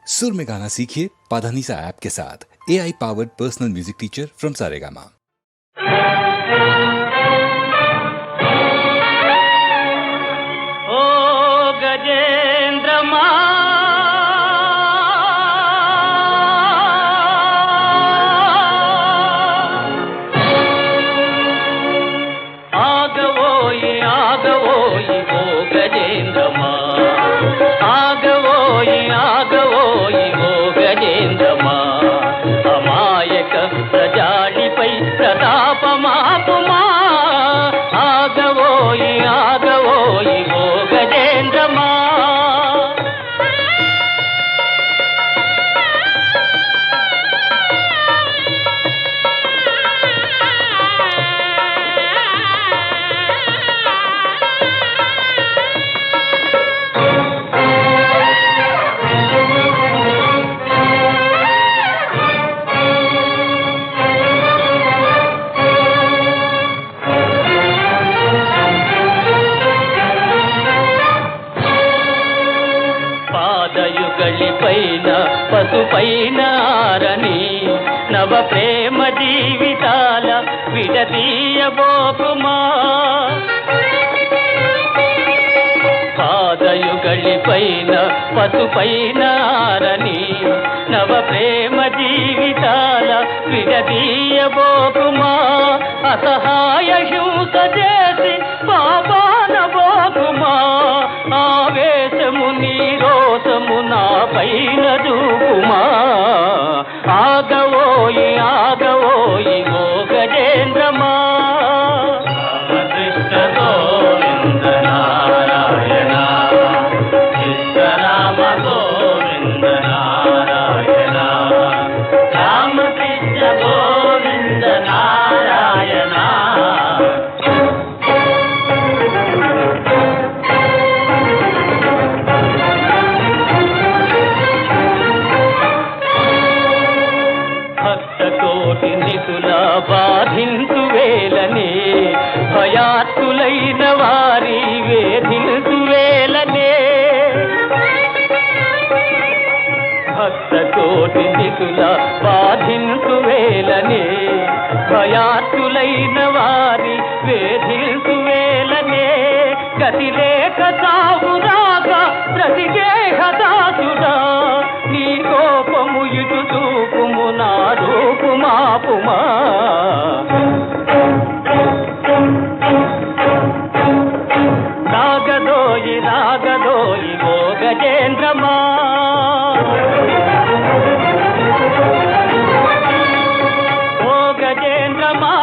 सुर में गाना सीखिए पाधानीसा ऐप के साथ। AI powered personal music teacher from Saregama. ओ गजेंद्र आगवोई ओ गजेंद्र आगवोई ओ गजेंद्र अमायक प्रजालिपै प्रतापमापुमा आगवोई ओ गजेंद्र పాదయుగళిపైన పసుపైన ఆరని నవ ప్రేమ జీవితాల విడదీయబోకుమా పాదయుగళిపైన పసుపైన ఆరని నవ ప్రేమ జీవితాల విడదీయబోకుమా అసహాయ హింస చేసి పాపానబోకుమా ఆవేశము నీ రోషము నా పైన దూకుమా ఆగవోయి ఓ గజేంద్రమా కృష్ణ గోవింద నారాయణ కృష్ణ రామ గోవింద నారాయణ రామకృష్ణ గోవింద నారాయణ భక్తకోటి నిధుల బాధించు వేలనే భయాత్తులైన వారి వేధించు వేలనే భక్తకోటి నిధుల బాధించు వేలనే భయాత్తులైన వారి వేధించు వేలనే గతి లేక సాగురాగా ప్రతిగేహ దాసుడా నీ కోపము ఇటు చూపుము నా రూపుమాపుమా రాగదోయి ఓ గజేంద్రమా ఓ గజేంద్రమా